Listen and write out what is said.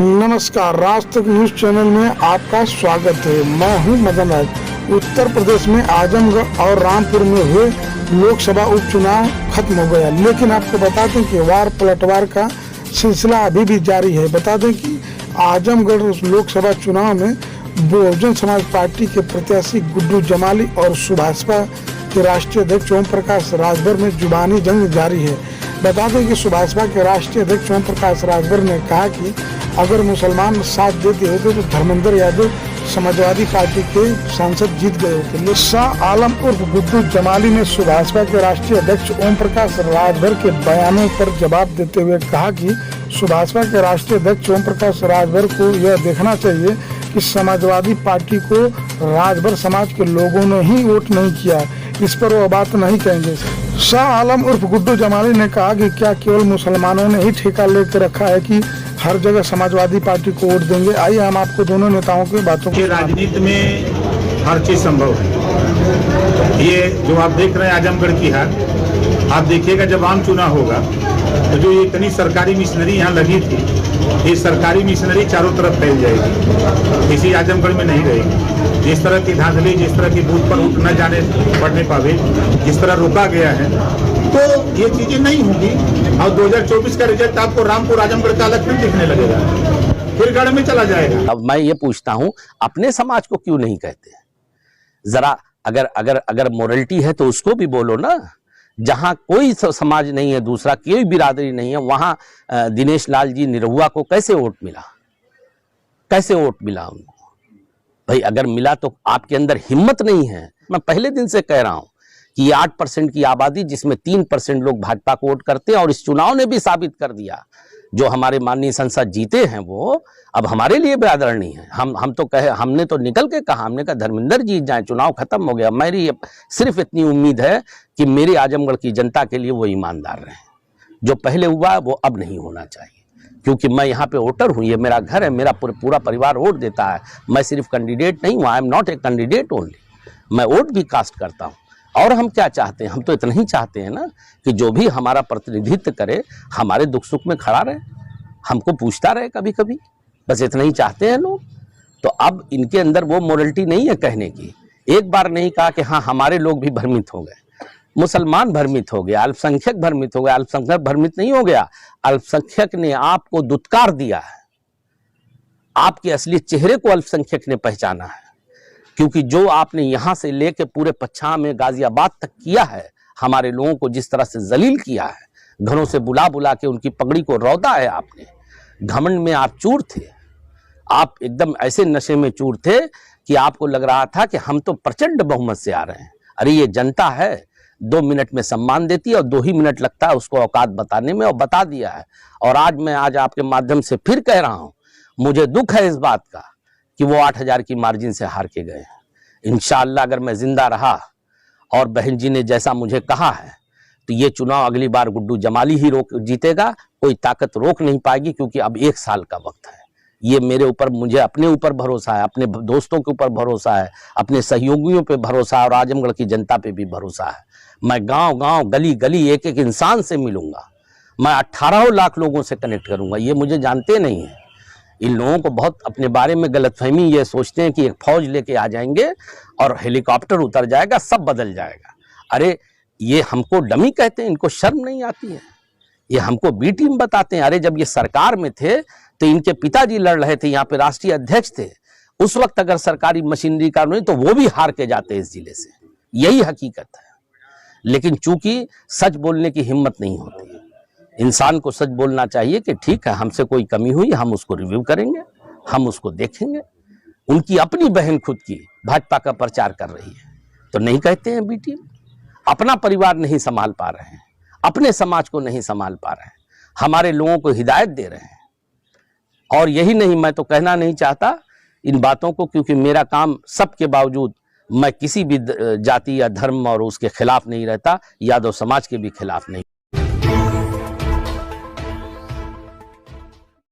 नमस्कार, राज तक news channel में आपका स्वागत है। मैं हूं मदन राज। उत्तर प्रदेश में आजमगढ़ और रामपुर में हुए लोकसभा उपचुनाव खत्म हो गया, लेकिन आपको बता दें कि वार पलटवार का सिलसिला अभी भी जारी है। बता दें कि आजमगढ़ लोकसभा चुनाव में बहुजन समाज पार्टी के प्रत्याशी गुड्डू जमाली और सुभाषपा के राष्ट्रीय अध्यक्ष ओम प्रकाश राजभर में जुबानी जंग जारी है। बता दें कि सुभाषपा के राष्ट्रीय अध्यक्ष ओम प्रकाश राजभर ने कहा कि अगर मुसलमान साथ देते होते तो धर्मेंद्र यादव समाजवादी पार्टी के सांसद जीत गए होते। शाह आलम उर्फ गुड्डू जमाली ने सुभाषपा के राष्ट्रीय अध्यक्ष ओम प्रकाश राजभर के बयानों पर जवाब देते हुए कहा कि सुभाषपा के राष्ट्रीय अध्यक्ष ओम प्रकाश राजभर को यह देखना चाहिए कि समाजवादी पार्टी को राजभर समाज के लोगों ने ही वोट नहीं किया, इस पर वो बात नहीं कहेंगे। शाह आलम उर्फ गुड्डू जमाली ने कहा कि क्या केवल मुसलमानों ने ही ठेका लेकर रखा है कि हर जगह समाजवादी पार्टी को वोट देंगे। आइए हम आपको दोनों नेताओं की बातों को। राजनीति में हर चीज संभव है। ये जो आप देख रहे हैं आजमगढ़ की हार, आप देखिएगा जब आम चुनाव होगा तो जो ये इतनी सरकारी मिशनरी यहाँ लगी थी, ये सरकारी मिशनरी चारों तरफ फैल जाएगी, किसी आजमगढ़ में नहीं रहेगी। जिस तरह की धांधली, जिस तरह की बूथ पर वोट न जाने पड़ने पावे, जिस तरह रोका गया है, तो ये चीजें नहीं होंगी। और 2024 का रिजल्ट आपको रामपुर आजमगढ़ का अलग फिर दिखने लगेगा, फिर गढ़ में चला जाएगा। अब मैं ये पूछता हूँ, अपने समाज को क्यों नहीं कहते? जरा अगर मोरलिटी है तो उसको भी बोलो ना। जहां कोई समाज नहीं है, दूसरा कोई बिरादरी नहीं है, वहां दिनेश लाल जी निरहुआ को कैसे वोट मिला? कैसे वोट मिला उनको? भाई अगर मिला तो आपके अंदर हिम्मत नहीं है। मैं पहले दिन से कह रहा हूं कि ये 8% की आबादी, जिसमें 3% लोग भाजपा को वोट करते हैं, और इस चुनाव ने भी साबित कर दिया, जो हमारे माननीय सांसद जीते हैं वो अब हमारे लिए भी आदरणीय है। हम तो कहे, हमने तो निकल के कहा, हमने कहा धर्मेंद्र जीत जाए, चुनाव खत्म हो गया। मेरी सिर्फ इतनी उम्मीद है कि मेरी आजमगढ़ की जनता के लिए वो ईमानदार रहे। जो पहले हुआ वो अब नहीं होना चाहिए, क्योंकि मैं यहाँ पे वोटर हूँ, ये मेरा घर है, मेरा पूरा परिवार वोट देता है। मैं सिर्फ कैंडिडेट नहीं हूँ, I am not a candidate only, मैं वोट भी कास्ट करता हूँ। और हम क्या चाहते हैं? हम तो इतना ही चाहते हैं ना कि जो भी हमारा प्रतिनिधित्व करे, हमारे दुख सुख में खड़ा रहे, हमको पूछता रहे कभी कभी, बस इतना ही चाहते हैं लोग। तो अब इनके अंदर वो मोरलिटी नहीं है कहने की। एक बार नहीं कहा कि हाँ हमारे लोग भी भ्रमित हो गए, मुसलमान भ्रमित हो गया, अल्पसंख्यक भ्रमित हो गया। अल्पसंख्यक भ्रमित नहीं हो गया, अल्पसंख्यक ने आपको दुत्कार दिया है, आपके असली चेहरे को अल्पसंख्यक ने पहचाना है। क्योंकि जो आपने यहां से लेके पूरे पच्छाम में गाजियाबाद तक किया है, हमारे लोगों को जिस तरह से जलील किया है, घरों से बुला बुला के उनकी पगड़ी को रौदा है आपने। घमंड में आप चूर थे, आप एकदम ऐसे नशे में चूर थे कि आपको लग रहा था कि हम तो प्रचंड बहुमत से आ रहे हैं। अरे ये जनता है, 2 मिनट में सम्मान देती है और 2 ही मिनट लगता है उसको औकात बताने में, और बता दिया है। और आज आपके माध्यम से फिर कह रहा हूं, मुझे दुख है इस बात का कि वो 8000 की मार्जिन से हार के गए। इंशाअल्लाह अगर मैं जिंदा रहा और बहन जी ने जैसा मुझे कहा है, तो ये चुनाव अगली बार गुड्डू जमाली ही जीतेगा, कोई ताकत रोक नहीं पाएगी। क्योंकि अब 1 साल का वक्त है। ये मेरे ऊपर, मुझे अपने ऊपर भरोसा है, अपने दोस्तों के ऊपर भरोसा है, अपने सहयोगियों पे भरोसा है, और आजमगढ़ की जनता पे भी भरोसा है। मैं गांव गांव, गली गली, एक एक इंसान से मिलूंगा। मैं 18 लाख लोगों से कनेक्ट करूंगा। ये मुझे जानते नहीं है। इन लोगों को बहुत अपने बारे में गलतफहमी, ये सोचते हैं कि एक फौज लेके आ जाएंगे और हेलीकॉप्टर उतर जाएगा, सब बदल जाएगा। अरे ये हमको डमी कहते हैं, इनको शर्म नहीं आती है। ये हमको बी टीम बताते हैं। अरे जब ये सरकार में थे तो इनके पिताजी लड़ रहे थे, यहाँ पे राष्ट्रीय अध्यक्ष थे। उस वक्त अगर सरकारी मशीनरी का नहीं तो वो भी हार के जाते इस जिले से। यही हकीकत है। लेकिन चूंकि सच बोलने की हिम्मत नहीं होती, इंसान को सच बोलना चाहिए कि ठीक है, हमसे कोई कमी हुई, हम उसको रिव्यू करेंगे, हम उसको देखेंगे। उनकी अपनी बहन खुद की भाजपा का प्रचार कर रही है तो नहीं कहते हैं बी टीम। अपना परिवार नहीं संभाल पा रहे हैं, अपने समाज को नहीं संभाल पा रहे हैं, हमारे लोगों को हिदायत दे रहे हैं। और यही नहीं, मैं तो कहना नहीं चाहता इन बातों को, क्योंकि मेरा काम सबके बावजूद, मैं किसी भी जाति या धर्म और उसके खिलाफ नहीं रहता, यादव समाज के भी खिलाफ नहीं।